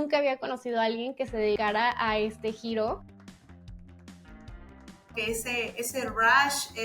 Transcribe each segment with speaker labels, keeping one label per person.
Speaker 1: nunca había conocido a alguien que se dedicara a este giro.
Speaker 2: Que ese rush,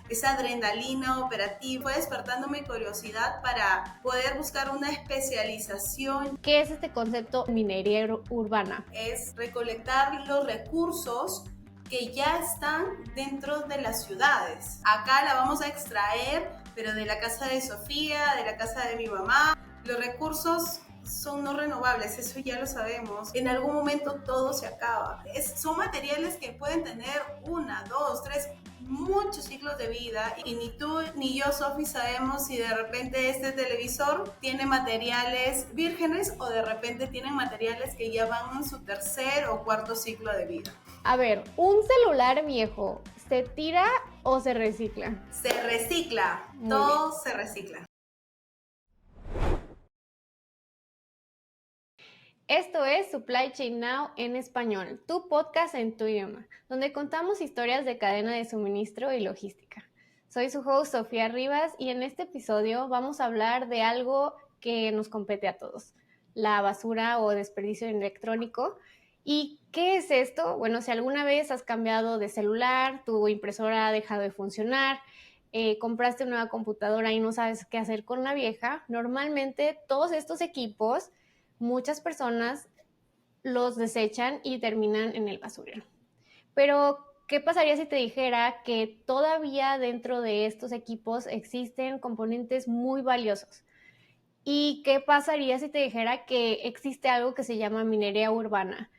Speaker 2: esa adrenalina operativa fue despertando mi curiosidad para poder buscar una especialización.
Speaker 1: ¿Qué es este concepto minería urbana?
Speaker 2: Es recolectar los recursos que ya están dentro de las ciudades. Acá la vamos a extraer, pero de la casa de Sofía, de la casa de mi mamá. Los recursos son no renovables, eso ya lo sabemos. En algún momento todo se acaba. Son materiales que pueden tener 1, 2, 3, muchos ciclos de vida, y ni tú ni yo, Sofi, sabemos si de repente este televisor tiene materiales vírgenes o de repente tienen materiales que ya van en su tercer o cuarto ciclo de vida.
Speaker 1: A ver, ¿un celular viejo se tira o se recicla?
Speaker 2: Se recicla,
Speaker 1: Muy
Speaker 2: todo
Speaker 1: bien.
Speaker 2: se recicla.
Speaker 1: Esto es Supply Chain Now en español, tu podcast en tu idioma, donde contamos historias de cadena de suministro y logística. Soy su host Sofía Rivas y en este episodio vamos a hablar de algo que nos compete a todos, la basura o desperdicio electrónico. ¿Y qué es esto? Bueno, si alguna vez has cambiado de celular, tu impresora ha dejado de funcionar, compraste una nueva computadora y no sabes qué hacer con la vieja, normalmente todos estos equipos muchas personas los desechan y terminan en el basurero. Pero, ¿qué pasaría si te dijera que todavía dentro de estos equipos existen componentes muy valiosos? ¿Y qué pasaría si te dijera que existe algo que se llama minería urbana?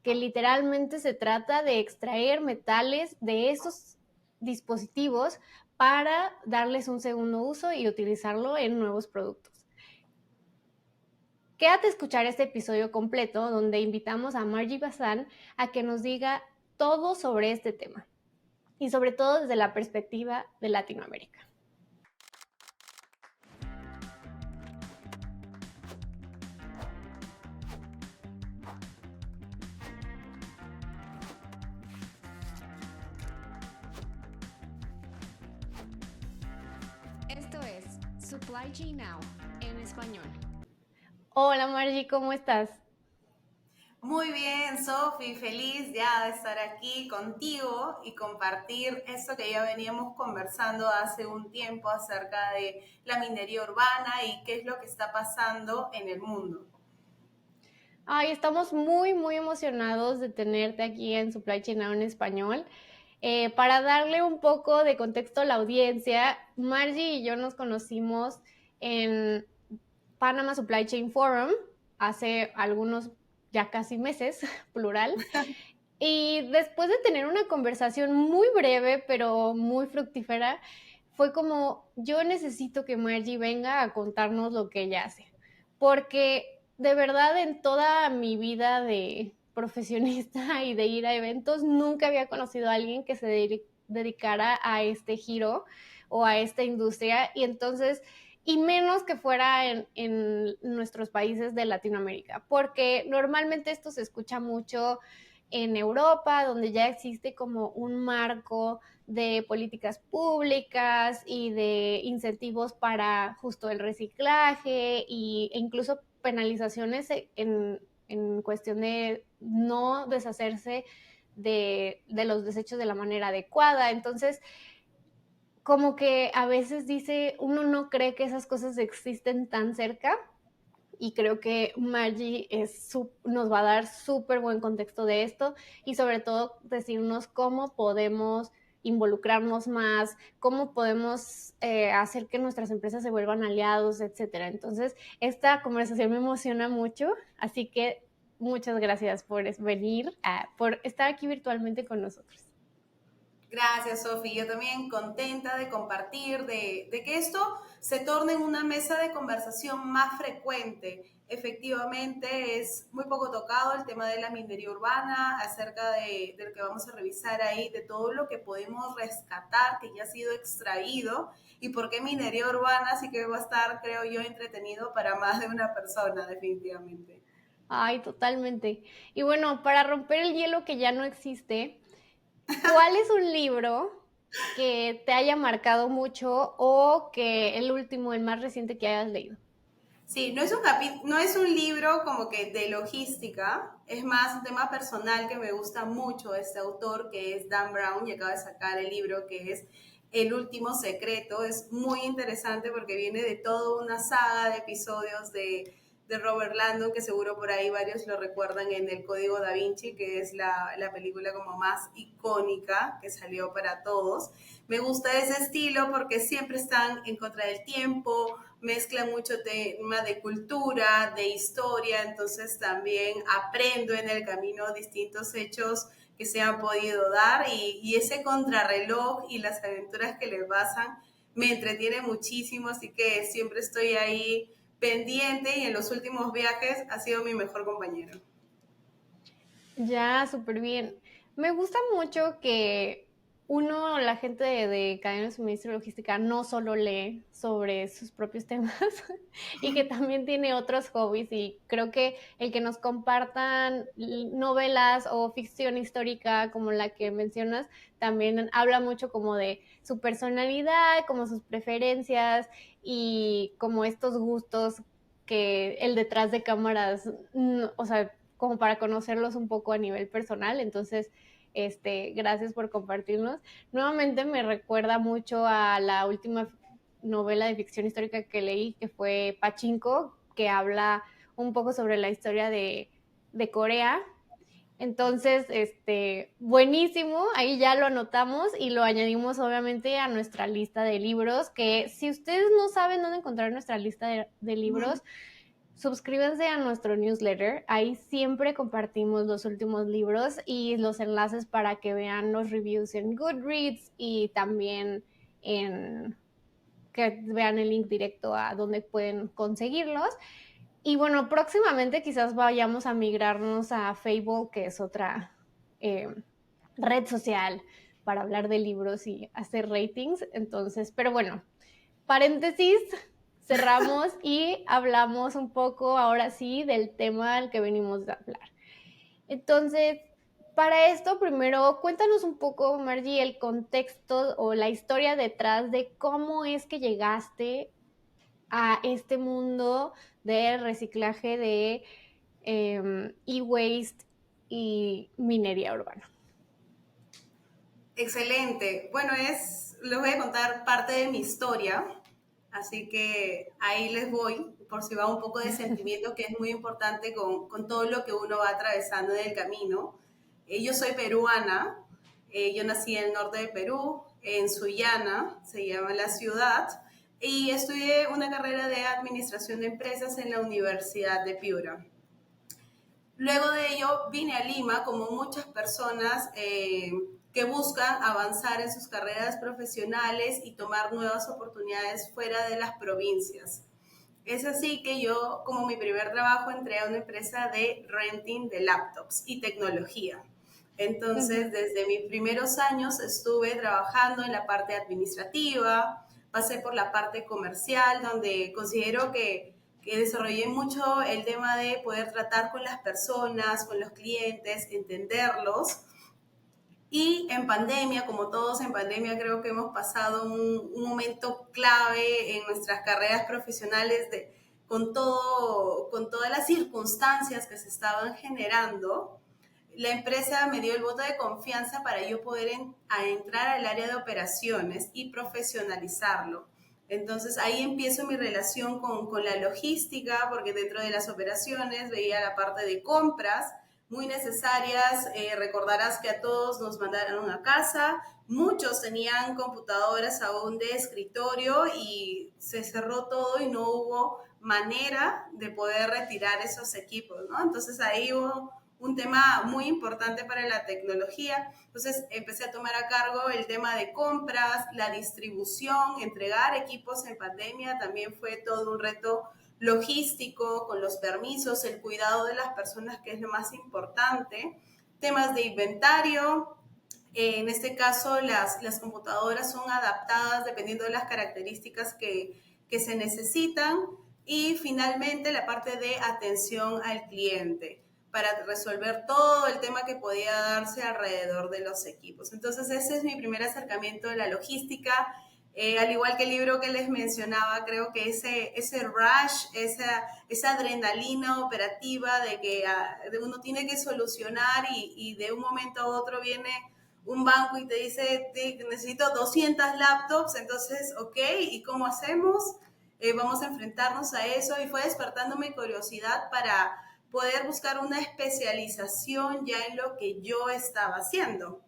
Speaker 1: Que literalmente se trata de extraer metales de esos dispositivos para darles un segundo uso y utilizarlo en nuevos productos. Quédate a escuchar este episodio completo donde invitamos a Margie Bazán a que nos diga todo sobre este tema y sobre todo desde la perspectiva de Latinoamérica.
Speaker 3: Esto es Supply Chain Now en español.
Speaker 1: Hola Margie, ¿cómo estás?
Speaker 2: Muy bien, Sofi, feliz ya de estar aquí contigo y compartir esto que ya veníamos conversando hace un tiempo acerca de la minería urbana y qué es lo que está pasando en el mundo.
Speaker 1: Ay, estamos muy emocionados de tenerte aquí en Supply Chain Now en español. Para darle un poco de contexto a la audiencia, Margie y yo nos conocimos en Panama Supply Chain Forum hace algunos ya casi meses, plural. Y después de tener una conversación muy breve, pero muy fructífera, fue como, yo necesito que Margie venga a contarnos lo que ella hace. Porque de verdad en toda mi vida de profesionista y de ir a eventos, nunca había conocido a alguien que se dedicara a este giro o a esta industria. Y entonces, y menos que fuera en nuestros países de Latinoamérica, porque normalmente esto se escucha mucho en Europa, donde ya existe como un marco de políticas públicas y de incentivos para justo el reciclaje e incluso penalizaciones en cuestión de no deshacerse de los desechos de la manera adecuada. Entonces, como que a veces dice, uno no cree que esas cosas existen tan cerca, y creo que Margie nos va a dar súper buen contexto de esto y sobre todo decirnos cómo podemos involucrarnos más, cómo podemos hacer que nuestras empresas se vuelvan aliados, etcétera. Entonces, esta conversación me emociona mucho, así que muchas gracias por venir, por estar aquí virtualmente con nosotros.
Speaker 2: Gracias, Sofi. Yo también contenta de compartir, de que esto se torne en una mesa de conversación más frecuente. Efectivamente, es muy poco tocado el tema de la minería urbana, acerca de lo que vamos a revisar ahí, de todo lo que podemos rescatar que ya ha sido extraído y por qué minería urbana, así que va a estar, creo yo, entretenido para más de una persona, definitivamente.
Speaker 1: Ay, totalmente. Y bueno, para romper el hielo que ya no existe, ¿cuál es un libro que te haya marcado mucho o que el último, el más reciente que hayas leído?
Speaker 2: Sí, no es un libro como que de logística, es más un tema personal que me gusta mucho este autor que es Dan Brown y acaba de sacar el libro que es El último secreto. Es muy interesante porque viene de toda una saga de episodios de Robert Landon, que seguro por ahí varios lo recuerdan en El Código Da Vinci, que es la película como más icónica que salió para todos. Me gusta ese estilo porque siempre están en contra del tiempo, mezclan mucho tema de cultura, de historia, entonces también aprendo en el camino distintos hechos que se han podido dar y ese contrarreloj y las aventuras que le pasan me entretiene muchísimo, así que siempre estoy ahí pendiente y en los últimos viajes ha sido mi mejor compañero.
Speaker 1: Ya, súper bien. Me gusta mucho que uno, la gente de cadena de suministro y logística, no solo lee sobre sus propios temas y que también tiene otros hobbies y creo que el que nos compartan novelas o ficción histórica como la que mencionas, también habla mucho como de su personalidad, como sus preferencias y como estos gustos que el detrás de cámaras, o sea, como para conocerlos un poco a nivel personal. Entonces, gracias por compartirnos. Nuevamente me recuerda mucho a la última novela de ficción histórica que leí, que fue Pachinko, que habla un poco sobre la historia de Corea. Entonces, buenísimo, ahí ya lo anotamos y lo añadimos obviamente a nuestra lista de libros, que si ustedes no saben dónde encontrar nuestra lista de libros, suscríbanse a nuestro newsletter. Ahí siempre compartimos los últimos libros y los enlaces para que vean los reviews en Goodreads y también en que vean el link directo a donde pueden conseguirlos. Y bueno, próximamente quizás vayamos a migrarnos a Fable, que es otra eh, red social para hablar de libros y hacer ratings. Entonces, pero bueno, paréntesis, cerramos y hablamos un poco ahora sí del tema al que venimos a hablar. Entonces, para esto, primero, cuéntanos un poco, Margie, el contexto o la historia detrás de cómo es que llegaste a este mundo de reciclaje de e-waste y minería urbana.
Speaker 2: Excelente. Bueno, les voy a contar parte de mi historia, así que ahí les voy, por si va un poco de sentimiento, que es muy importante con todo lo que uno va atravesando en el camino. Yo soy peruana, yo nací en el norte de Perú, en Sullana, se llama la ciudad, y estudié una carrera de administración de empresas en la Universidad de Piura. Luego de ello vine a Lima como muchas personas que buscan avanzar en sus carreras profesionales y tomar nuevas oportunidades fuera de las provincias. Es así que yo, como mi primer trabajo, entré a una empresa de renting de laptops y tecnología. Entonces, desde mis primeros años estuve trabajando en la parte administrativa, pasé por la parte comercial, donde considero que desarrollé mucho el tema de poder tratar con las personas, con los clientes, entenderlos. Y en pandemia, como todos en pandemia, creo que hemos pasado un momento clave en nuestras carreras profesionales con todas las circunstancias que se estaban generando. La empresa me dio el voto de confianza para yo poder entrar al área de operaciones y profesionalizarlo. Entonces ahí empiezo mi relación con la logística, porque dentro de las operaciones veía la parte de compras, muy necesarias. Recordarás que a todos nos mandaron a casa, muchos tenían computadoras aún de escritorio y se cerró todo y no hubo manera de poder retirar esos equipos, ¿no? Entonces ahí hubo un tema muy importante para la tecnología. Entonces empecé a tomar a cargo el tema de compras, la distribución, entregar equipos en pandemia, también fue todo un reto logístico, con los permisos, el cuidado de las personas, que es lo más importante, temas de inventario. En este caso, las computadoras son adaptadas dependiendo de las características que se necesitan. Y finalmente, la parte de atención al cliente para resolver todo el tema que podía darse alrededor de los equipos. Entonces, ese es mi primer acercamiento de la logística. Al igual que el libro que les mencionaba, creo que ese rush, esa adrenalina operativa de que uno tiene que solucionar y de un momento a otro viene un banco y te dice, necesito 200 laptops, entonces, ok, ¿y cómo hacemos? Vamos a enfrentarnos a eso y fue despertando mi curiosidad para poder buscar una especialización ya en lo que yo estaba haciendo.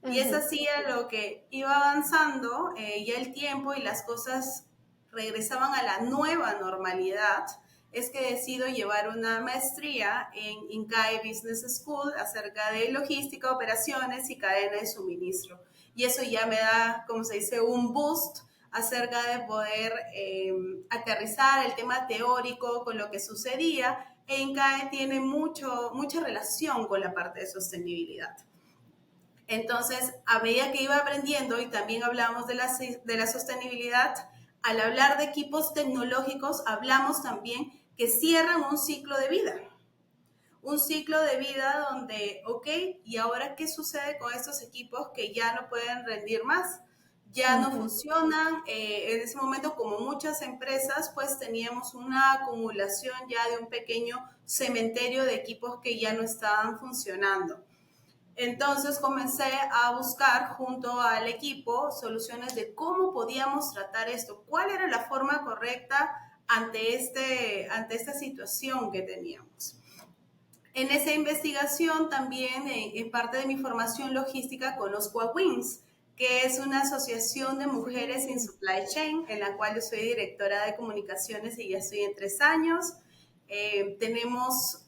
Speaker 2: Y es así a lo que iba avanzando, ya el tiempo y las cosas regresaban a la nueva normalidad, es que decido llevar una maestría en INCAE Business School acerca de logística, operaciones y cadena de suministro. Y eso ya me da, como se dice, un boost acerca de poder aterrizar el tema teórico con lo que sucedía. E INCAE tiene mucha relación con la parte de sostenibilidad. Entonces, a medida que iba aprendiendo, y también hablamos de la sostenibilidad, al hablar de equipos tecnológicos, hablamos también que cierran un ciclo de vida. Un ciclo de vida donde, ok, ¿y ahora qué sucede con estos equipos que ya no pueden rendir más? Ya no funcionan. En ese momento, como muchas empresas, pues teníamos una acumulación ya de un pequeño cementerio de equipos que ya no estaban funcionando. Entonces comencé a buscar junto al equipo soluciones de cómo podíamos tratar esto, cuál era la forma correcta ante esta situación que teníamos. En esa investigación también, en parte de mi formación logística, conozco a WINS, que es una asociación de mujeres en supply chain, en la cual yo soy directora de comunicaciones y ya estoy en 3 años. Tenemos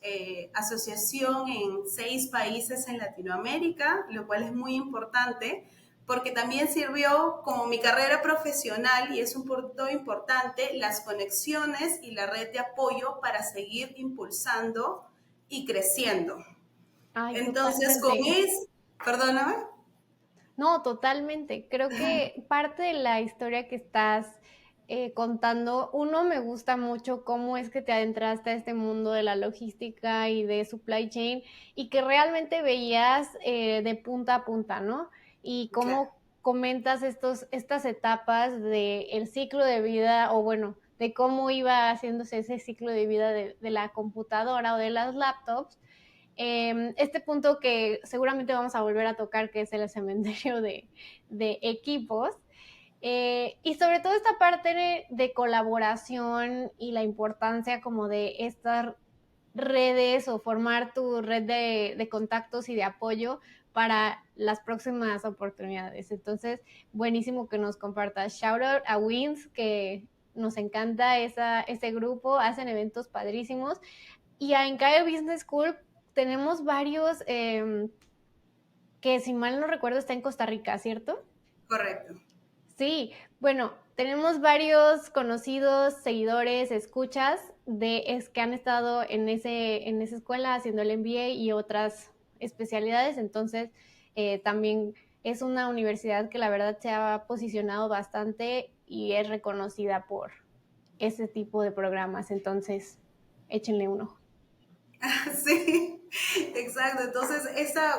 Speaker 2: asociación en 6 países en Latinoamérica, lo cual es muy importante porque también sirvió como mi carrera profesional y es un punto importante, las conexiones y la red de apoyo para seguir impulsando y creciendo.
Speaker 1: Ay,
Speaker 2: Entonces, con
Speaker 1: totalmente.
Speaker 2: eso, perdóname.
Speaker 1: No, totalmente. Creo que parte de la historia que estás contando, uno, me gusta mucho cómo es que te adentraste a este mundo de la logística y de supply chain y que realmente veías de punta a punta, ¿no? Y
Speaker 2: Claro.
Speaker 1: cómo comentas estas etapas del ciclo de vida o bueno, de cómo iba haciéndose ese ciclo de vida de la computadora o de las laptops. Este punto que seguramente vamos a volver a tocar, que es el cementerio de equipos, y sobre todo esta parte de colaboración y la importancia como de estas redes o formar tu red de contactos y de apoyo para las próximas oportunidades. Entonces, buenísimo que nos compartas. Shout out a Wins, que nos encanta ese grupo, hacen eventos padrísimos. Y a Encae Business School tenemos varios que, si mal no recuerdo, está en Costa Rica, ¿cierto?
Speaker 2: Correcto.
Speaker 1: Sí, bueno, tenemos varios conocidos, seguidores, escuchas que han estado en esa escuela haciendo el MBA y otras especialidades, entonces también es una universidad que la verdad se ha posicionado bastante y es reconocida por ese tipo de programas, entonces échenle un ojo.
Speaker 2: Sí, exacto. Entonces,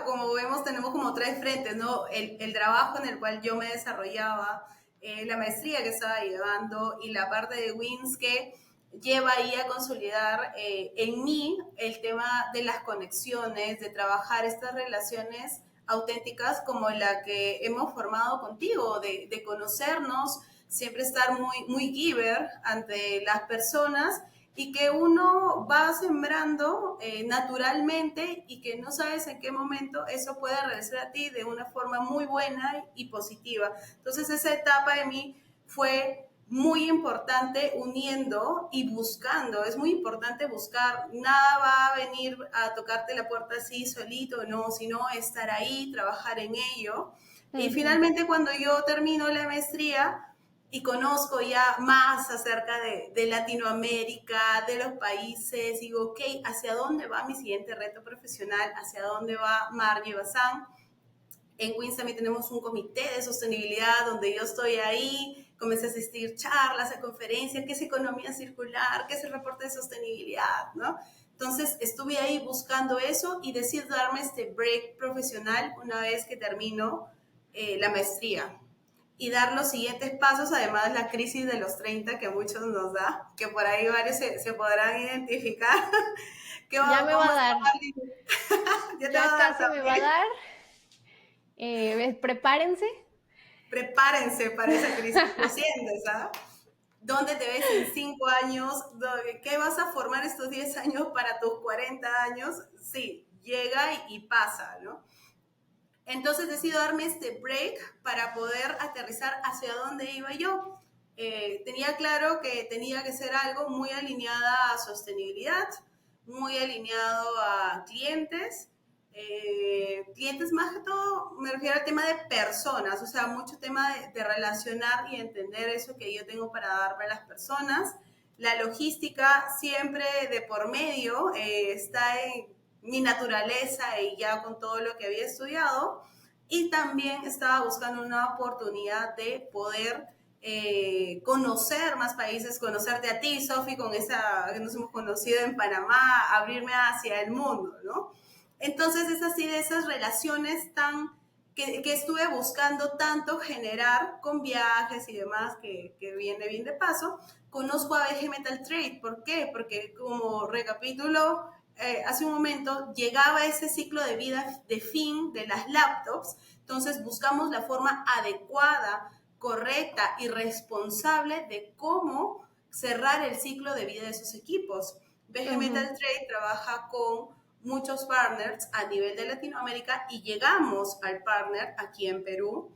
Speaker 2: como vemos, tenemos como 3 frentes, ¿no? El trabajo en el cual yo me desarrollaba, la maestría que estaba llevando y la parte de WINS que lleva ahí a consolidar en mí el tema de las conexiones, de trabajar estas relaciones auténticas como la que hemos formado contigo, de conocernos, siempre estar muy giver ante las personas y que uno va sembrando naturalmente y que no sabes en qué momento eso puede regresar a ti de una forma muy buena y positiva. Entonces esa etapa de mí fue muy importante uniendo y buscando. Es muy importante buscar. Nada va a venir a tocarte la puerta así solito, no, sino estar ahí, trabajar en ello. Y finalmente cuando yo termino la maestría, y conozco ya más acerca de Latinoamérica, de los países, digo, ok, ¿hacia dónde va mi siguiente reto profesional? ¿Hacia dónde va Margie Bazán? En Queens también tenemos un comité de sostenibilidad donde yo estoy ahí, comencé a asistir charlas, a conferencias, qué es economía circular, qué es el reporte de sostenibilidad, ¿no? Entonces estuve ahí buscando eso y decidí darme este break profesional una vez que termino la maestría. y dar los siguientes pasos, además de la crisis de los 30 que a muchos nos da, que por ahí varios se podrán identificar.
Speaker 1: Ya me va
Speaker 2: ¿Cómo
Speaker 1: a dar.
Speaker 2: ya te va
Speaker 1: Ya
Speaker 2: a dar
Speaker 1: casi me va a
Speaker 2: también.
Speaker 1: dar. Prepárense.
Speaker 2: Prepárense para esa crisis. Lo sientes, ¿ah? ¿Dónde te ves en 5 años? ¿Qué vas a formar estos 10 años para tus 40 años? Sí, llega y pasa, ¿no? Entonces decido darme este break para poder aterrizar hacia dónde iba yo. Tenía claro que tenía que ser algo muy alineada a sostenibilidad, muy alineado a clientes. Clientes más que todo, me refiero al tema de personas, o sea, mucho tema de relacionar y entender eso que yo tengo para darme a las personas. La logística siempre de por medio está en mi naturaleza y ya con todo lo que había estudiado. Y también estaba buscando una oportunidad de poder conocer más países, conocerte a ti, Sofi, con esa que nos hemos conocido en Panamá, abrirme hacia el mundo, ¿no? Entonces es así de esas relaciones que estuve buscando tanto generar con viajes y demás, que viene bien de paso. Conozco a BG Metal Trade. ¿Por qué? Porque como recapitulo hace un momento, llegaba ese ciclo de vida de fin de las laptops, entonces buscamos la forma adecuada, correcta y responsable de cómo cerrar el ciclo de vida de esos equipos. BG Metal Trade trabaja con muchos partners a nivel de Latinoamérica y llegamos al partner aquí en Perú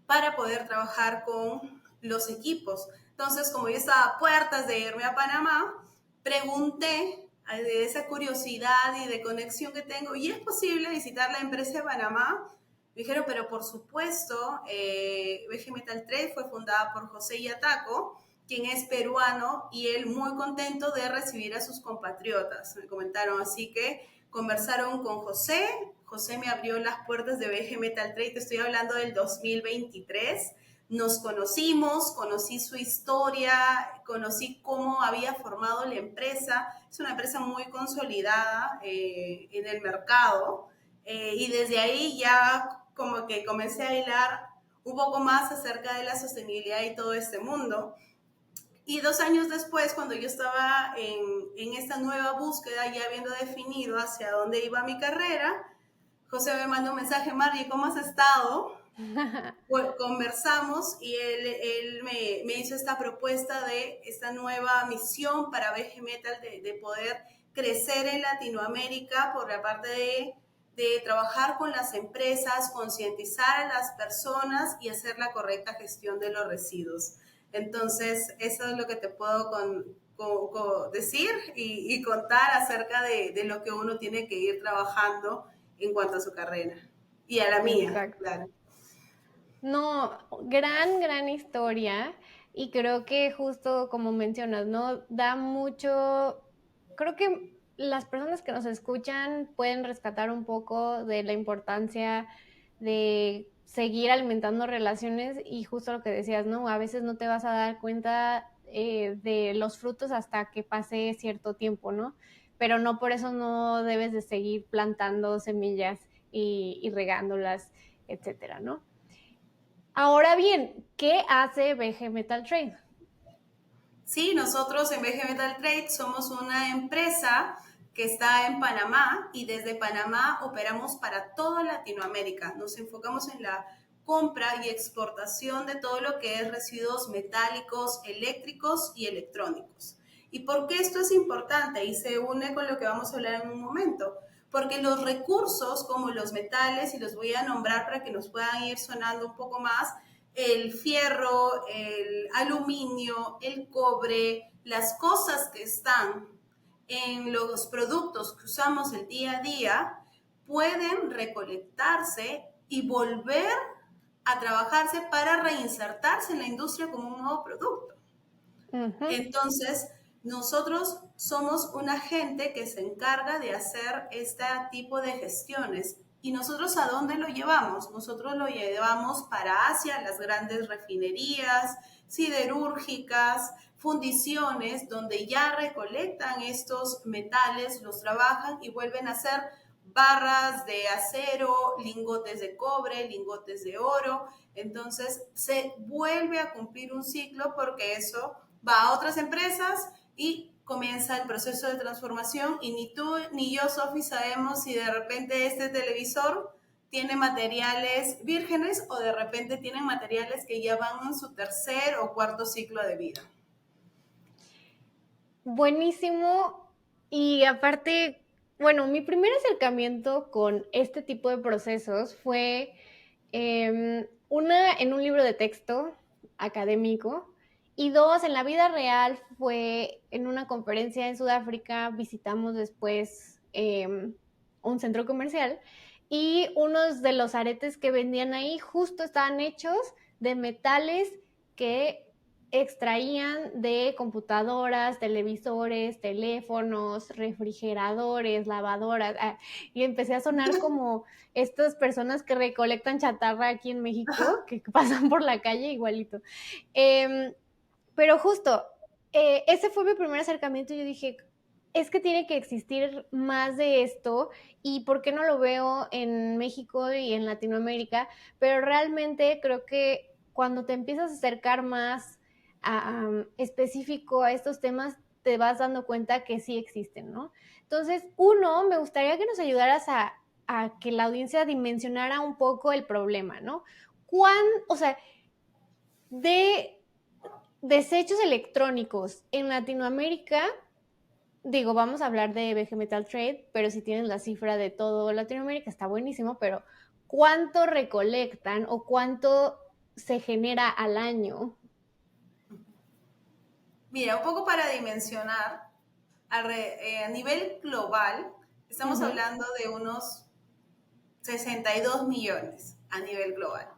Speaker 2: para poder trabajar con los equipos. Entonces, como yo estaba a puertas de irme a Panamá, pregunté de esa curiosidad y de conexión que tengo, ¿y es posible visitar la empresa de Panamá? Me dijeron, pero por supuesto, BG Metal Trade fue fundada por José Yataco, quien es peruano, y él muy contento de recibir a sus compatriotas. Me comentaron, así que conversaron con José. José me abrió las puertas de BG Metal Trade, te estoy hablando del 2023. Nos conocimos, conocí su historia, conocí cómo había formado la empresa. Es una empresa muy consolidada en el mercado y desde ahí ya como que comencé a hilar un poco más acerca de la sostenibilidad y todo este mundo. Y 2 años después, cuando yo estaba en esta nueva búsqueda, ya habiendo definido hacia dónde iba mi carrera, José me mandó un mensaje: Margie, ¿cómo has estado? Conversamos y él me hizo esta propuesta de esta nueva misión para BG Metal de poder crecer en Latinoamérica por la parte de trabajar con las empresas, concientizar a las personas y hacer la correcta gestión de los residuos. Entonces, eso es lo que te puedo decir y contar acerca de lo que uno tiene que ir trabajando en cuanto a su carrera y a la mía,
Speaker 1: Exacto.
Speaker 2: claro.
Speaker 1: No, gran historia. Y creo que justo como mencionas, ¿no? Da mucho, creo que las personas que nos escuchan pueden rescatar un poco de la importancia de seguir alimentando relaciones y justo lo que decías, ¿no? A veces no te vas a dar cuenta de los frutos hasta que pase cierto tiempo, ¿no? Pero no por eso no debes de seguir plantando semillas y regándolas, etcétera, ¿no? Ahora bien, ¿qué hace BG Metal Trade?
Speaker 2: Sí, nosotros en BG Metal Trade somos una empresa que está en Panamá y desde Panamá operamos para toda Latinoamérica. Nos enfocamos en la compra y exportación de todo lo que es residuos metálicos, eléctricos y electrónicos. ¿Y por qué esto es importante? Y se une con lo que vamos a hablar en un momento. Porque los recursos como los metales, y los voy a nombrar para que nos puedan ir sonando un poco más, el fierro, el aluminio, el cobre, las cosas que están en los productos que usamos el día a día, pueden recolectarse y volver a trabajarse para reinsertarse en la industria como un nuevo producto. Entonces, nosotros somos una gente que se encarga de hacer este tipo de gestiones. ¿Y nosotros a dónde lo llevamos? Nosotros lo llevamos para Asia, las grandes refinerías, siderúrgicas, fundiciones, donde ya recolectan estos metales, los trabajan y vuelven a ser barras de acero, lingotes de cobre, lingotes de oro. Entonces se vuelve a cumplir un ciclo porque eso va a otras empresas y comienza el proceso de transformación y ni tú ni yo, Sofi, sabemos si de repente este televisor tiene materiales vírgenes o de repente tienen materiales que ya van en su tercer o cuarto ciclo de vida.
Speaker 1: Buenísimo. Y aparte, bueno, mi primer acercamiento con este tipo de procesos fue una en un libro de texto académico y dos, en la vida real fue en una conferencia en Sudáfrica, visitamos después un centro comercial y unos de los aretes que vendían ahí justo estaban hechos de metales que extraían de computadoras, televisores, teléfonos, refrigeradores, lavadoras, y empecé a sonar como estas personas que recolectan chatarra aquí en México, que pasan por la calle igualito. Pero justo, ese fue mi primer acercamiento y yo dije, es que tiene que existir más de esto y por qué no lo veo en México y en Latinoamérica, pero realmente creo que cuando te empiezas a acercar más específico a estos temas, te vas dando cuenta que sí existen, ¿no? Entonces, uno, me gustaría que nos ayudaras a que la audiencia dimensionara un poco el problema, ¿no? O sea, de desechos electrónicos en Latinoamérica, digo, vamos a hablar de BG Metal Trade, pero si tienes la cifra de todo Latinoamérica está buenísimo, pero ¿cuánto recolectan o cuánto se genera al año?
Speaker 2: Mira, un poco para dimensionar, a nivel global, estamos hablando de unos 62 millones a nivel global.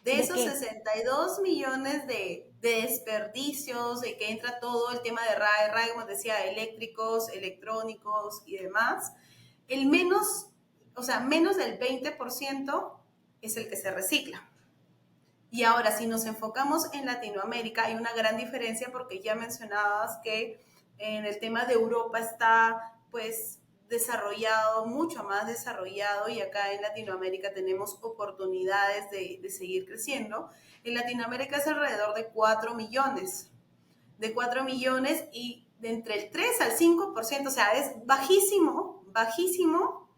Speaker 2: De
Speaker 1: ¿De
Speaker 2: esos
Speaker 1: qué?
Speaker 2: 62 millones de desperdicios, de que entra todo el tema de RAE, como decía, eléctricos, electrónicos y demás, el menos, o sea, menos del 20% es el que se recicla. Y ahora, si nos enfocamos en Latinoamérica, hay una gran diferencia porque ya mencionabas que en el tema de Europa está, pues, desarrollado, mucho más desarrollado, y acá en Latinoamérica tenemos oportunidades de seguir creciendo. En Latinoamérica es alrededor de 4 millones y de entre el 3 al 5%, o sea, es bajísimo, bajísimo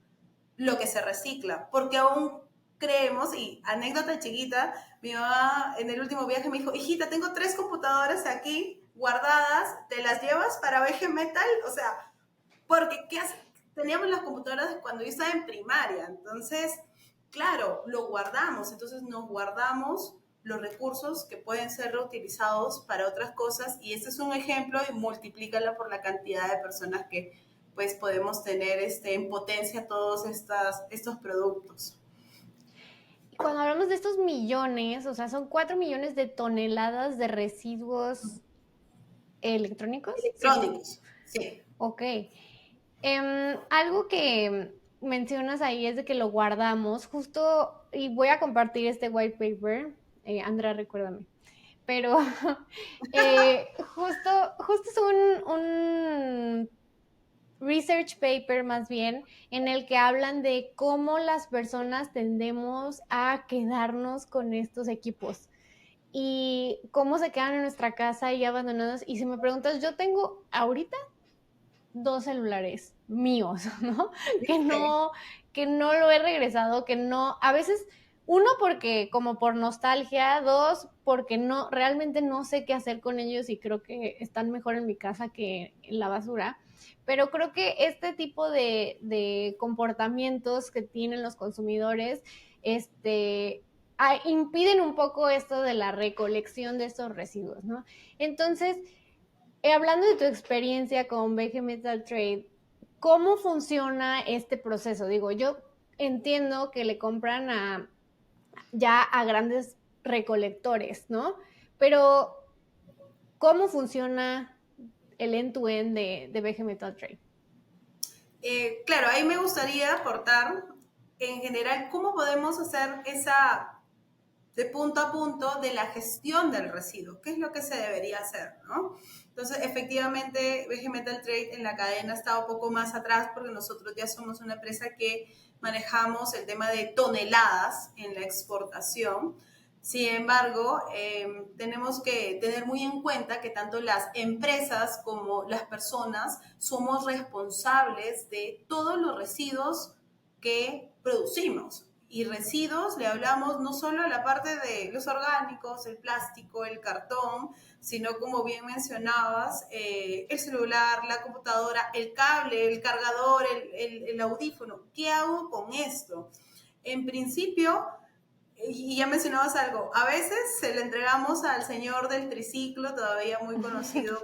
Speaker 2: lo que se recicla, porque aún creemos, y anécdota chiquita, mi mamá en el último viaje me dijo, hijita, tengo 3 computadoras aquí guardadas, ¿te las llevas para BG Metal? O sea, porque ¿qué hace? Teníamos las computadoras cuando yo estaba en primaria, entonces, claro, lo guardamos, entonces nos guardamos los recursos que pueden ser reutilizados para otras cosas y este es un ejemplo y multiplícalo por la cantidad de personas que pues podemos tener en potencia todos estos productos.
Speaker 1: Y cuando hablamos de estos millones, o sea, son 4 millones de toneladas de residuos electrónicos, ¿sí?
Speaker 2: Electrónicos, sí.
Speaker 1: Ok. Algo que mencionas ahí es de que lo guardamos justo, y voy a compartir este white paper, Andrea, recuérdame, pero justo es un research paper más bien en el que hablan de cómo las personas tendemos a quedarnos con estos equipos y cómo se quedan en nuestra casa y abandonados. Y si me preguntas, yo tengo ahorita 2 celulares míos, ¿no? Que
Speaker 2: Sí.
Speaker 1: no, que no lo he regresado, que no, a veces, uno porque como por nostalgia, dos porque no, realmente no sé qué hacer con ellos y creo que están mejor en mi casa que en la basura. Pero creo que este tipo de comportamientos que tienen los consumidores, impiden un poco esto de la recolección de estos residuos, ¿no? Entonces, hablando de tu experiencia con BG Metal Trade, ¿cómo funciona este proceso? Digo, yo entiendo que le compran ya a grandes recolectores, ¿no? Pero, ¿cómo funciona el end-to-end de BG Metal Trade?
Speaker 2: Claro, ahí me gustaría aportar en general cómo podemos hacer esa de punto a punto de la gestión del residuo, qué es lo que se debería hacer, ¿no? Entonces, efectivamente, BG Metal Trade en la cadena está un poco más atrás porque nosotros ya somos una empresa que manejamos el tema de toneladas en la exportación. Sin embargo, tenemos que tener muy en cuenta que tanto las empresas como las personas somos responsables de todos los residuos que producimos. Y residuos le hablamos no solo a la parte de los orgánicos, el plástico, el cartón, sino como bien mencionabas, el celular, la computadora, el cable, el cargador, el audífono. ¿Qué hago con esto? En principio, y ya mencionabas algo, a veces se le entregamos al señor del triciclo, todavía muy conocido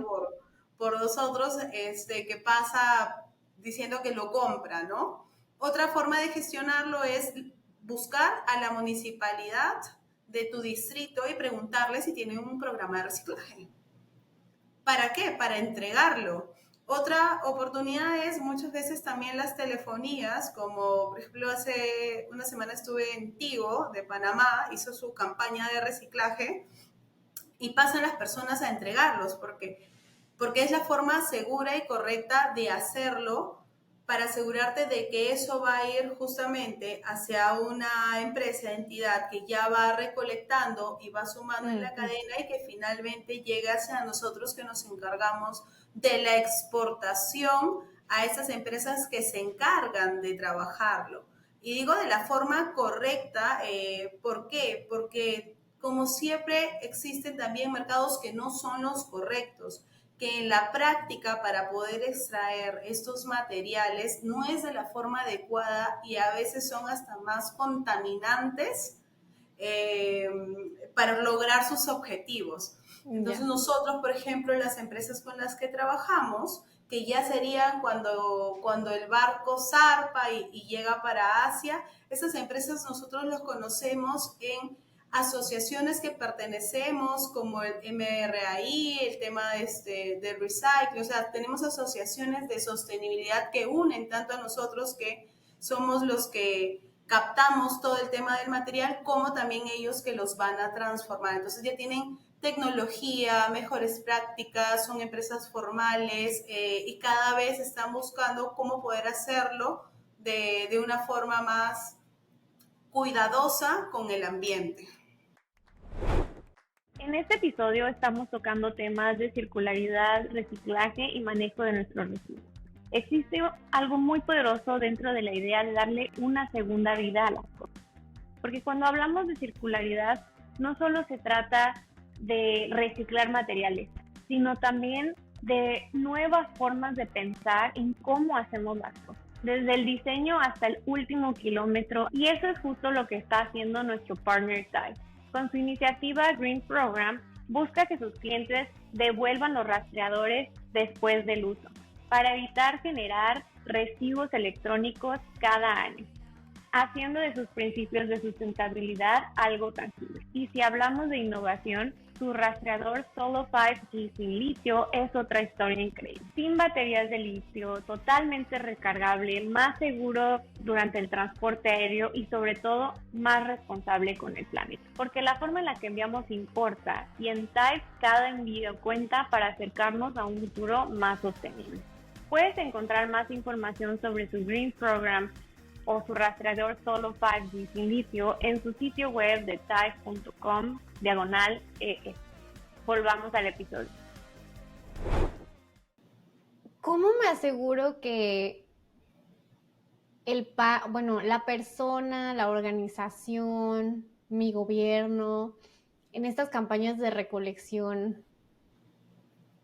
Speaker 2: por nosotros, que pasa diciendo que lo compra, ¿no? Otra forma de gestionarlo es buscar a la municipalidad de tu distrito y preguntarle si tienen un programa de reciclaje. ¿Para qué? Para entregarlo. Otra oportunidad es muchas veces también las telefonías, como por ejemplo hace una semana estuve en Tigo de Panamá, hizo su campaña de reciclaje y pasan las personas a entregarlos porque es la forma segura y correcta de hacerlo para asegurarte de que eso va a ir justamente hacia una empresa, entidad que ya va recolectando y va sumando en la cadena y que finalmente llega hacia nosotros que nos encargamos de la exportación a esas empresas que se encargan de trabajarlo. Y digo de la forma correcta, ¿por qué? Porque como siempre existen también mercados que no son los correctos, que en la práctica para poder extraer estos materiales no es de la forma adecuada y a veces son hasta más contaminantes para lograr sus objetivos. Entonces nosotros, por ejemplo, las empresas con las que trabajamos, que ya serían cuando el barco zarpa y llega para Asia, esas empresas nosotros los conocemos en asociaciones que pertenecemos, como el MRAI, el tema de recycle, o sea, tenemos asociaciones de sostenibilidad que unen tanto a nosotros que somos los que captamos todo el tema del material, como también ellos que los van a transformar. Entonces ya tienen tecnología, mejores prácticas, son empresas formales y cada vez están buscando cómo poder hacerlo de una forma más cuidadosa con el ambiente.
Speaker 4: En este episodio estamos tocando temas de circularidad, reciclaje y manejo de nuestros residuos. Existe algo muy poderoso dentro de la idea de darle una segunda vida a las cosas. Porque cuando hablamos de circularidad, no solo se trata de reciclar materiales, sino también de nuevas formas de pensar en cómo hacemos las cosas, desde el diseño hasta el último kilómetro, y eso es justo lo que está haciendo nuestro partner Tide. Con su iniciativa Green Program, busca que sus clientes devuelvan los rastreadores después del uso, para evitar generar residuos electrónicos cada año, haciendo de sus principios de sustentabilidad algo tangible. Y si hablamos de innovación, su rastreador Solo 5G sin litio es otra historia increíble. Sin baterías de litio, totalmente recargable, más seguro durante el transporte aéreo y sobre todo más responsable con el planeta. Porque la forma en la que enviamos importa y en Tide cada envío cuenta para acercarnos a un futuro más sostenible. Puedes encontrar más información sobre su Green Program o su rastreador Solo 5G sin litio en su sitio web de tide.com/ES. Volvamos al episodio.
Speaker 1: ¿Cómo me aseguro que la persona, la organización, mi gobierno, en estas campañas de recolección,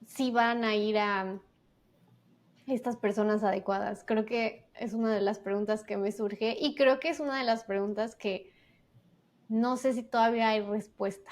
Speaker 1: sí van a ir a estas personas adecuadas? Creo que es una de las preguntas que me surge y creo que es una de las preguntas que no sé si todavía hay respuesta.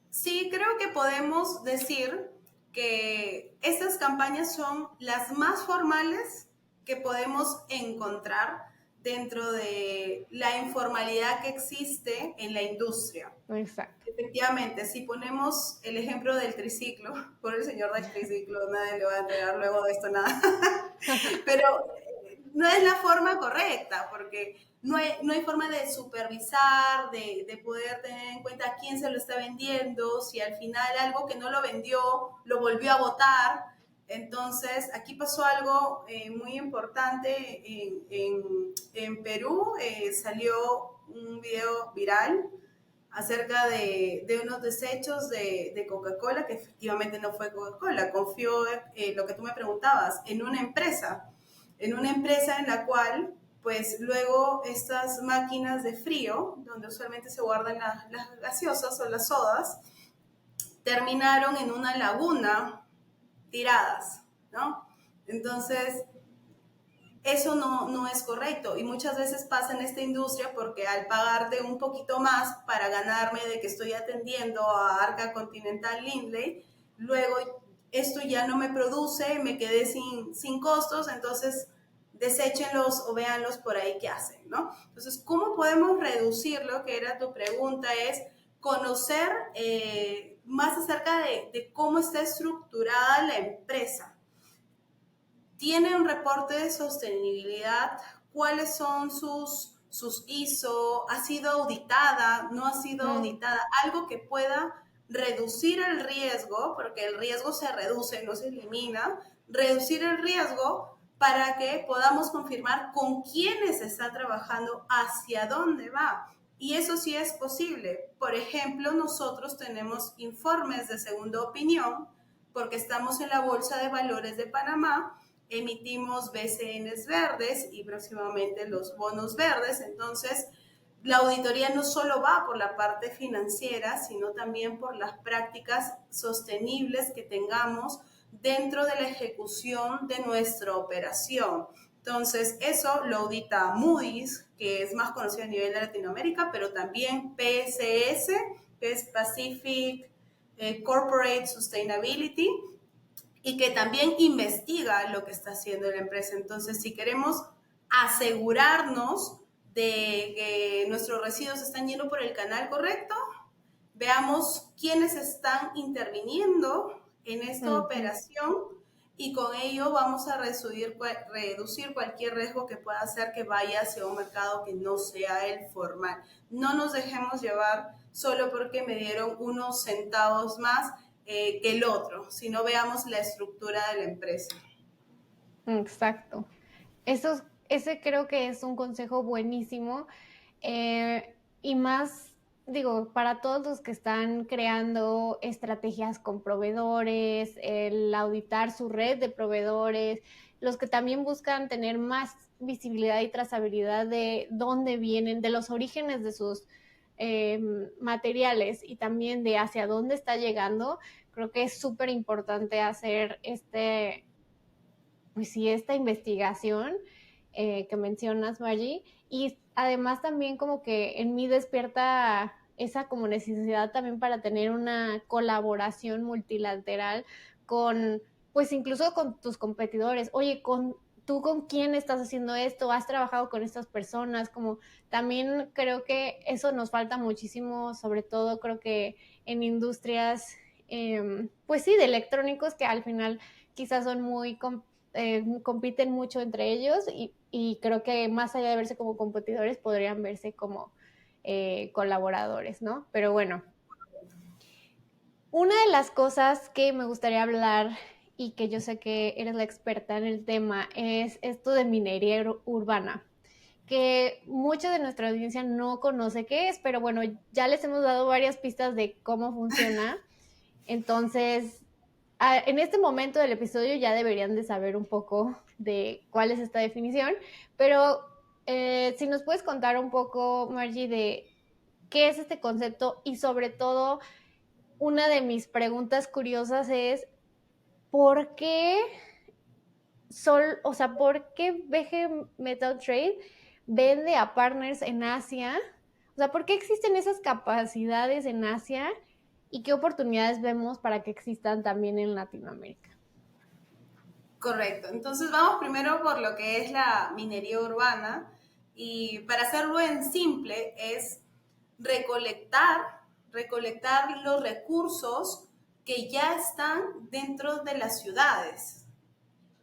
Speaker 2: Sí, creo que podemos decir que estas campañas son las más formales que podemos encontrar dentro de la informalidad que existe en la industria.
Speaker 1: Exacto.
Speaker 2: Efectivamente, si ponemos el ejemplo del triciclo, por el señor del triciclo, nadie le va a entregar luego de esto nada, pero no es la forma correcta, porque no hay forma de supervisar, de poder tener en cuenta a quién se lo está vendiendo, si al final algo que no lo vendió lo volvió a botar. Entonces, aquí pasó algo muy importante en Perú. Salió un video viral acerca de unos desechos de Coca-Cola, que efectivamente no fue Coca-Cola. Confió, lo que tú me preguntabas, en una empresa en la cual, pues luego estas máquinas de frío, donde usualmente se guardan las gaseosas o las sodas, terminaron en una laguna tiradas, ¿no? Entonces, eso no es correcto y muchas veces pasa en esta industria porque al pagarte un poquito más para ganarme de que estoy atendiendo a Arca Continental Lindley, luego esto ya no me produce, me quedé sin costos, entonces deséchenlos o véanlos por ahí qué hacen, ¿no? Entonces, ¿cómo podemos reducirlo? Que era tu pregunta, es conocer más acerca de cómo está estructurada la empresa. ¿Tiene un reporte de sostenibilidad? ¿Cuáles son sus ISO? ¿Ha sido auditada? ¿No ha sido auditada? Algo que pueda reducir el riesgo, porque el riesgo se reduce, no se elimina, reducir el riesgo para que podamos confirmar con quiénes está trabajando, hacia dónde va. Y eso sí es posible. Por ejemplo, nosotros tenemos informes de segunda opinión porque estamos en la Bolsa de Valores de Panamá, emitimos BCNs verdes y próximamente los bonos verdes. Entonces, la auditoría no solo va por la parte financiera, sino también por las prácticas sostenibles que tengamos dentro de la ejecución de nuestra operación. Entonces, eso lo audita Moody's, que es más conocido a nivel de Latinoamérica, pero también PSS, que es Pacific Corporate Sustainability, y que también investiga lo que está haciendo la empresa. Entonces, si queremos asegurarnos de que nuestros residuos están yendo por el canal correcto, veamos quiénes están interviniendo en esta operación y con ello vamos a reducir cualquier riesgo que pueda hacer que vaya hacia un mercado que no sea el formal. No nos dejemos llevar solo porque me dieron unos centavos más que el otro, sino veamos la estructura de la empresa.
Speaker 1: Exacto. Ese creo que es un consejo buenísimo y más, digo, para todos los que están creando estrategias con proveedores, el auditar su red de proveedores, los que también buscan tener más visibilidad y trazabilidad de dónde vienen, de los orígenes de sus materiales y también de hacia dónde está llegando. Creo que es súper importante hacer pues sí, esta investigación que mencionas, Maggie, y además también como que en mí despierta esa como necesidad también para tener una colaboración multilateral con, pues incluso con tus competidores. Oye, ¿tú con quién estás haciendo esto? ¿Has trabajado con estas personas? Como también creo que eso nos falta muchísimo, sobre todo creo que en industrias, pues sí, de electrónicos que al final quizás son muy compiten mucho entre ellos y creo que más allá de verse como competidores podrían verse como colaboradores, ¿no? Pero bueno, una de las cosas que me gustaría hablar y que yo sé que eres la experta en el tema es esto de minería urbana, que mucha de nuestra audiencia no conoce qué es, pero bueno, ya les hemos dado varias pistas de cómo funciona. Entonces, en este momento del episodio ya deberían de saber un poco de cuál es esta definición, pero si nos puedes contar un poco, Margie, de qué es este concepto y sobre todo, una de mis preguntas curiosas es, ¿por qué ¿por qué BG Metal Trade vende a partners en Asia? O sea, ¿por qué existen esas capacidades en Asia y qué oportunidades vemos para que existan también en Latinoamérica?
Speaker 2: Correcto. Entonces vamos primero por lo que es la minería urbana y para hacerlo en simple es recolectar los recursos que ya están dentro de las ciudades.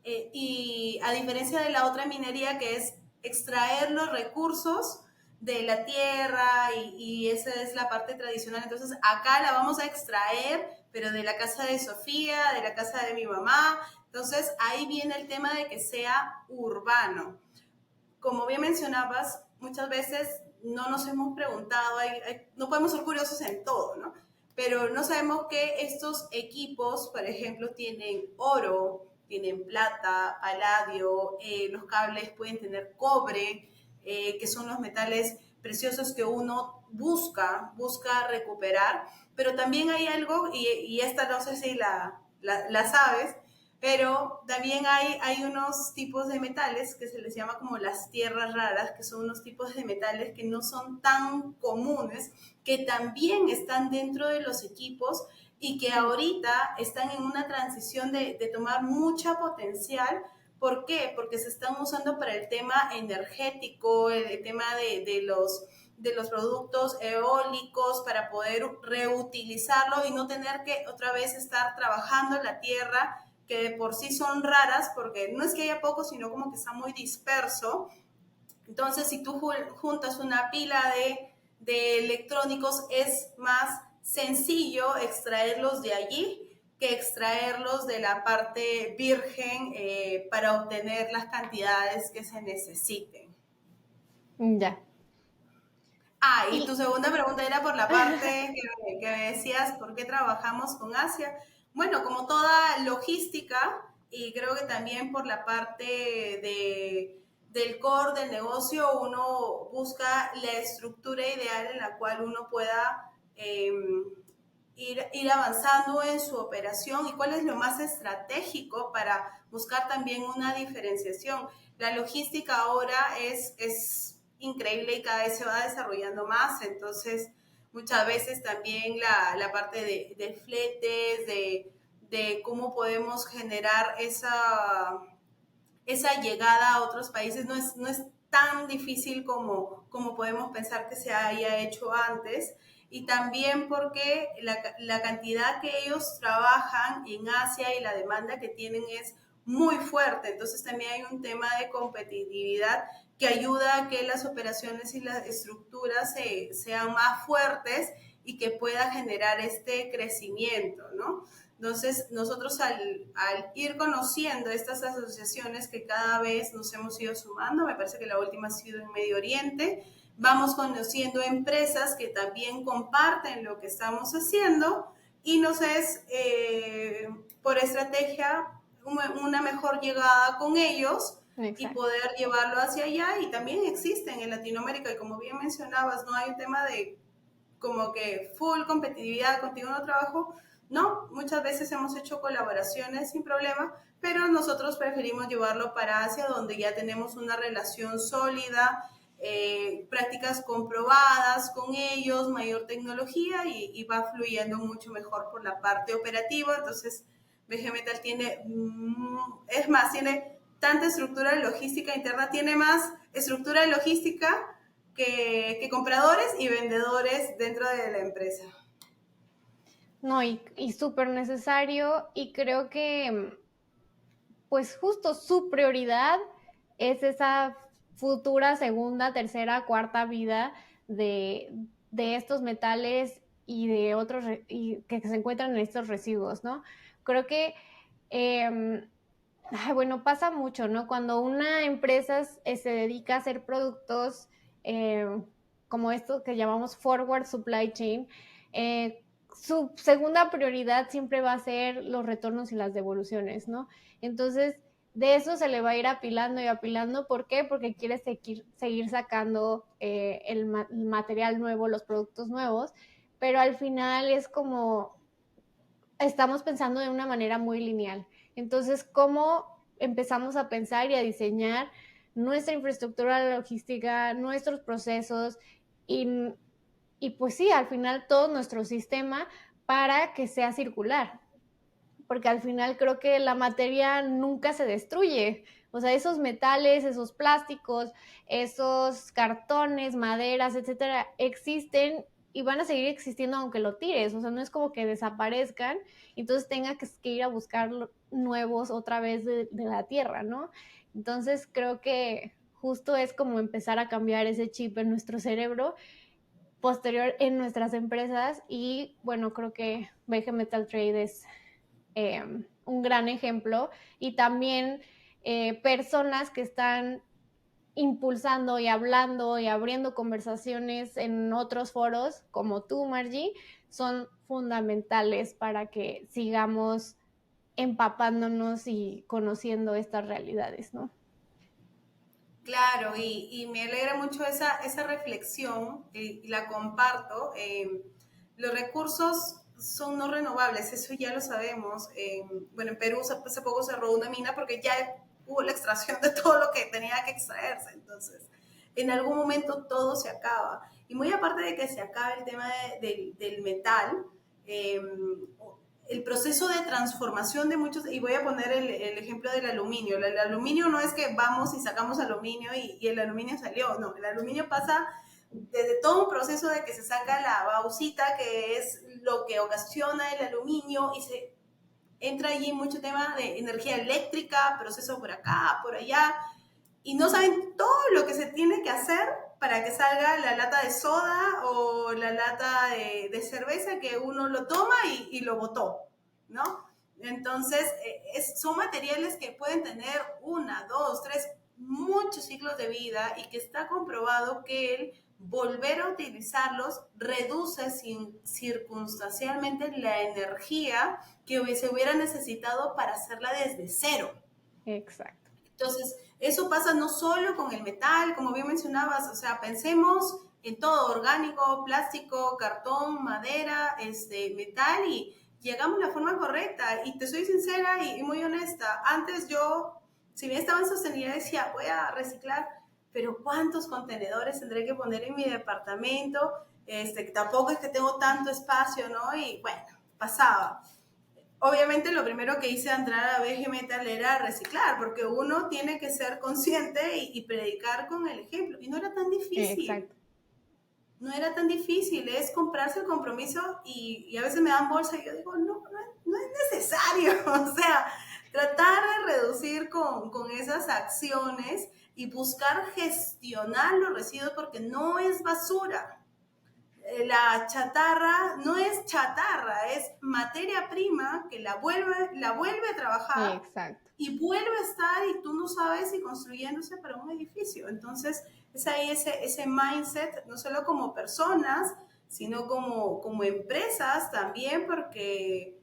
Speaker 2: Y a diferencia de la otra minería que es extraer los recursos de la tierra y esa es la parte tradicional. Entonces acá la vamos a extraer, pero de la casa de Sofía, de la casa de mi mamá. Entonces ahí viene el tema de que sea urbano. Como bien mencionabas, muchas veces no nos hemos preguntado, no podemos ser curiosos en todo, ¿no? Pero no sabemos que estos equipos, por ejemplo, tienen oro, tienen plata, paladio, los cables pueden tener cobre, que son los metales preciosos que uno busca recuperar, pero también hay algo, y esta no sé si la sabes, pero también hay unos tipos de metales que se les llama como las tierras raras, que son unos tipos de metales que no son tan comunes, que también están dentro de los equipos y que ahorita están en una transición de tomar mucha potencial. ¿Por qué? Porque se están usando para el tema energético, el tema de los productos eólicos para poder reutilizarlo y no tener que otra vez estar trabajando la tierra, que de por sí son raras, porque no es que haya poco, sino como que está muy disperso. Entonces, si tú juntas una pila de electrónicos, es más sencillo extraerlos de allí que extraerlos de la parte virgen para obtener las cantidades que se necesiten.
Speaker 1: Ya.
Speaker 2: Y tu segunda pregunta era por la parte que me decías, ¿por qué trabajamos con Asia? Bueno, como toda logística, y creo que también por la parte del core del negocio, uno busca la estructura ideal en la cual uno pueda ir avanzando en su operación y cuál es lo más estratégico para buscar también una diferenciación. La logística ahora es increíble y cada vez se va desarrollando más, entonces muchas veces también la parte de fletes, de cómo podemos generar esa llegada a otros países no es tan difícil como podemos pensar que se haya hecho antes. Y también porque la cantidad que ellos trabajan en Asia y la demanda que tienen es muy fuerte. Entonces también hay un tema de competitividad que ayuda a que las operaciones y las estructuras sean más fuertes y que pueda generar este crecimiento, ¿no? Entonces, nosotros al ir conociendo estas asociaciones que cada vez nos hemos ido sumando, me parece que la última ha sido en Medio Oriente, vamos conociendo empresas que también comparten lo que estamos haciendo y nos es por estrategia una mejor llegada con ellos. Exacto. Y poder llevarlo hacia allá. Y también existen en Latinoamérica, y como bien mencionabas, no hay un tema de como que full competitividad, contigo no trabajo. No, muchas veces hemos hecho colaboraciones sin problema, pero nosotros preferimos llevarlo para Asia, donde ya tenemos una relación sólida, prácticas comprobadas con ellos, mayor tecnología y va fluyendo mucho mejor por la parte operativa. Entonces, BG Metal tiene, es más, tiene tanta estructura de logística interna, tiene más estructura de logística que compradores y vendedores dentro de la empresa.
Speaker 1: No, y súper necesario, y creo que pues justo su prioridad es esa futura segunda, tercera, cuarta vida de estos metales y de otros y que se encuentran en estos residuos, ¿no? Creo que bueno, pasa mucho, ¿no? Cuando una empresa se dedica a hacer productos como esto que llamamos forward supply chain, su segunda prioridad siempre va a ser los retornos y las devoluciones, ¿no? Entonces, de eso se le va a ir apilando y apilando. ¿Por qué? Porque quiere seguir sacando el material nuevo, los productos nuevos, pero al final es como estamos pensando de una manera muy lineal. Entonces, ¿cómo empezamos a pensar y a diseñar nuestra infraestructura logística, nuestros procesos y pues sí, al final todo nuestro sistema para que sea circular? Porque al final creo que la materia nunca se destruye. O sea, esos metales, esos plásticos, esos cartones, maderas, etcétera, existen y van a seguir existiendo aunque lo tires. O sea, no es como que desaparezcan y entonces tenga que ir a buscar nuevos otra vez de la tierra, ¿no? Entonces creo que justo es como empezar a cambiar ese chip en nuestro cerebro, posterior en nuestras empresas. Y bueno, creo que BG Metal Trade es un gran ejemplo, y también personas que están impulsando y hablando y abriendo conversaciones en otros foros como tú, Margie, son fundamentales para que sigamos empapándonos y conociendo estas realidades, ¿no?
Speaker 2: Claro, y me alegra mucho esa reflexión y la comparto. Los recursos son no renovables, eso ya lo sabemos. Bueno, en Perú hace poco cerró una mina porque ya hubo la extracción de todo lo que tenía que extraerse. Entonces, en algún momento todo se acaba. Y muy aparte de que se acabe el tema del metal, eh, el proceso de transformación de muchos, y voy a poner el ejemplo del aluminio. El aluminio no es que vamos y sacamos aluminio y el aluminio salió, no, el aluminio pasa desde todo un proceso de que se saca la bauxita, que es lo que ocasiona el aluminio, y se entra allí mucho tema de energía eléctrica, proceso por acá, por allá, y no saben todo lo que se tiene que hacer para que salga la lata de soda o la lata de cerveza que uno lo toma y lo botó, ¿no? Entonces, son materiales que pueden tener 1, 2, 3, muchos ciclos de vida, y que está comprobado que el volver a utilizarlos reduce circunstancialmente la energía que se hubiera necesitado para hacerla desde cero.
Speaker 1: Exacto.
Speaker 2: Entonces, eso pasa no solo con el metal, como bien mencionabas, o sea, pensemos en todo, orgánico, plástico, cartón, madera, metal, y llegamos a la forma correcta. Y te soy sincera y muy honesta, antes yo, si bien estaba en sostenibilidad, decía, voy a reciclar, pero ¿cuántos contenedores tendré que poner en mi departamento? Tampoco es que tengo tanto espacio, ¿no? Y bueno, pasaba. Obviamente lo primero que hice al entrar a BG Metal era reciclar, porque uno tiene que ser consciente y predicar con el ejemplo. Y no era tan difícil.
Speaker 1: Exacto.
Speaker 2: No era tan difícil, es comprarse el compromiso, y a veces me dan bolsa y yo digo, no es necesario. O sea, tratar de reducir con esas acciones y buscar gestionar los residuos, porque no es basura. La chatarra no es chatarra, es materia prima que la vuelve a trabajar.
Speaker 1: Exacto.
Speaker 2: Y vuelve a estar, y tú no sabes si construyéndose para un edificio. Entonces, es ahí ese mindset, no solo como personas, sino como empresas también, porque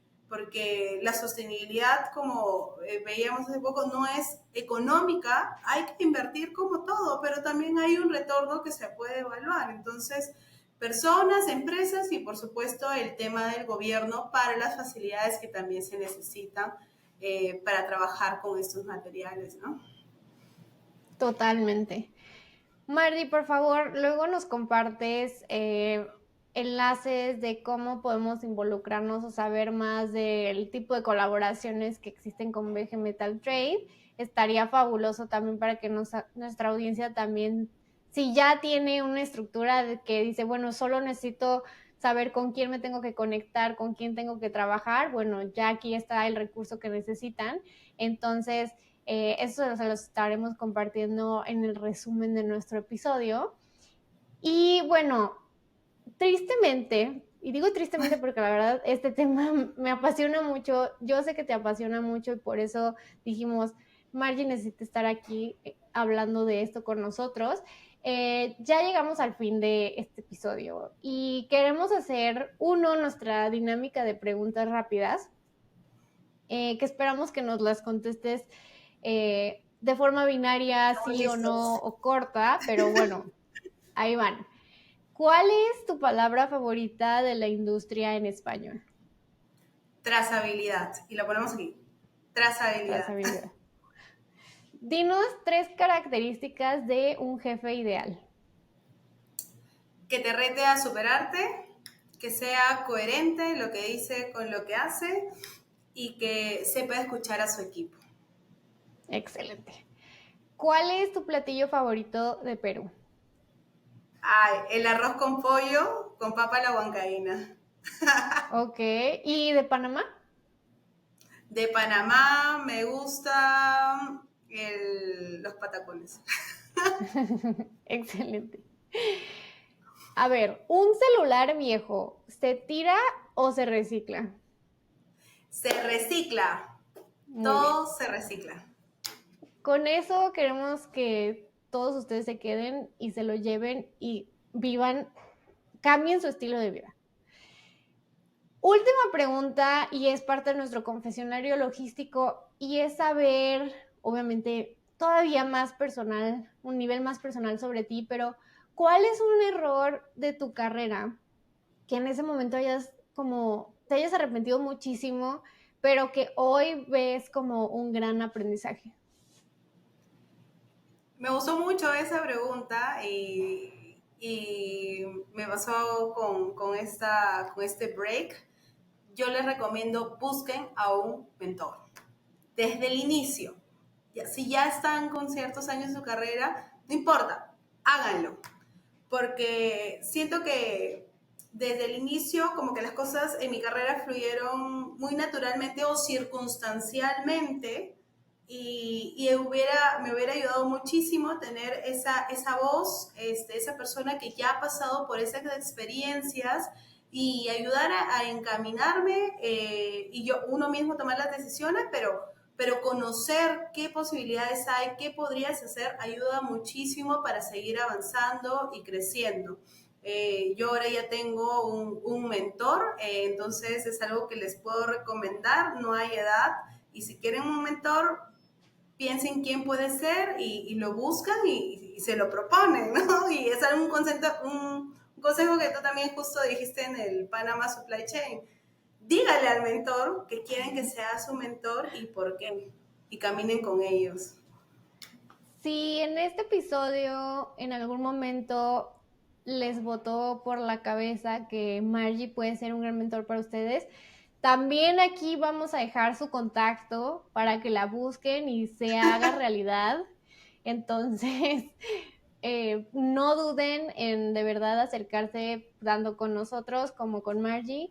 Speaker 2: la sostenibilidad, como veíamos hace poco, no es económica. Hay que invertir como todo, pero también hay un retorno que se puede evaluar. Entonces, personas, empresas y por supuesto el tema del gobierno para las facilidades que también se necesitan para trabajar con estos materiales, ¿no?
Speaker 1: Totalmente. Margie, por favor, luego nos compartes enlaces de cómo podemos involucrarnos o saber más del tipo de colaboraciones que existen con BG Metal Trade. Estaría fabuloso también para que nuestra audiencia también, si ya tiene una estructura de que dice, bueno, solo necesito saber con quién me tengo que conectar, con quién tengo que trabajar, bueno, ya aquí está el recurso que necesitan. Entonces, eso se los estaremos compartiendo en el resumen de nuestro episodio. Y bueno, tristemente, y digo tristemente porque la verdad este tema me apasiona mucho, yo sé que te apasiona mucho, y por eso dijimos, Margie necesita estar aquí hablando de esto con nosotros. Ya llegamos al fin de este episodio y queremos hacer nuestra dinámica de preguntas rápidas, que esperamos que nos las contestes de forma binaria, sí o no, o corta, pero bueno, ahí van. ¿Cuál es tu palabra favorita de la industria en español?
Speaker 2: Trazabilidad. Y lo ponemos aquí. Trazabilidad.
Speaker 1: Trazabilidad. Dinos 3 características de un jefe ideal.
Speaker 2: Que te rete a superarte, que sea coherente lo que dice con lo que hace, y que sepa escuchar a su equipo.
Speaker 1: Excelente. ¿Cuál es tu platillo favorito de Perú?
Speaker 2: Ay, el arroz con pollo con papa a la huancaína.
Speaker 1: Ok. ¿Y de Panamá?
Speaker 2: De Panamá me gustan los patacones.
Speaker 1: Excelente. A ver, ¿un celular viejo se tira o se recicla?
Speaker 2: Se recicla,
Speaker 1: Muy bien.
Speaker 2: todo se recicla.
Speaker 1: Con eso queremos que todos ustedes se queden y se lo lleven y vivan, cambien su estilo de vida. Última pregunta, y es parte de nuestro confesionario logístico, y es saber, obviamente, todavía más personal, un nivel más personal sobre ti, pero ¿cuál es un error de tu carrera que en ese momento te hayas arrepentido muchísimo, pero que hoy ves como un gran aprendizaje?
Speaker 2: Me gustó mucho esa pregunta y me pasó con este break. Yo les recomiendo busquen a un mentor desde el inicio. Si ya están con ciertos años en su carrera, no importa, háganlo. Porque siento que desde el inicio como que las cosas en mi carrera fluyeron muy naturalmente o circunstancialmente y me hubiera ayudado muchísimo tener esa voz, esa persona que ya ha pasado por esas experiencias y ayudar a encaminarme y uno mismo tomar las decisiones, pero conocer qué posibilidades hay, qué podrías hacer, ayuda muchísimo para seguir avanzando y creciendo. Yo ahora ya tengo un mentor, entonces es algo que les puedo recomendar, no hay edad, y si quieren un mentor, piensen quién puede ser y lo buscan y se lo proponen, ¿no? Y es un consejo que tú también justo dijiste en el Panama Supply Chain. Dígale al mentor que quieren que sea su mentor y por qué, y caminen con ellos.
Speaker 1: Si en este episodio en algún momento les botó por la cabeza que Margie puede ser un gran mentor para ustedes, también aquí vamos a dejar su contacto para que la busquen y se haga realidad. Entonces, no duden en de verdad acercarse tanto con nosotros como con Margie.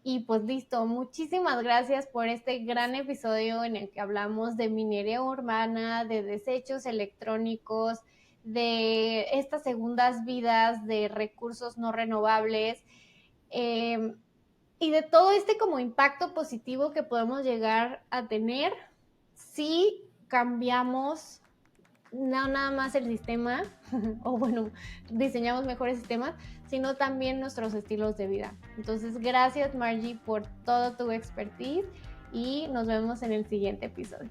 Speaker 1: Y pues listo, muchísimas gracias por este gran episodio en el que hablamos de minería urbana, de desechos electrónicos, de estas segundas vidas, de recursos no renovables y de todo este como impacto positivo que podemos llegar a tener si cambiamos no nada más el sistema, o bueno, diseñamos mejores sistemas, sino también nuestros estilos de vida. Entonces, gracias Margie por todo tu expertise y nos vemos en el siguiente episodio.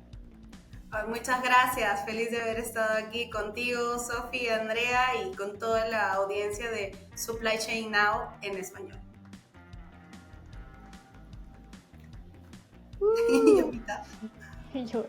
Speaker 2: Muchas gracias, feliz de haber estado aquí contigo, Sofía, Andrea y con toda la audiencia de Supply Chain Now en español.
Speaker 1: Yo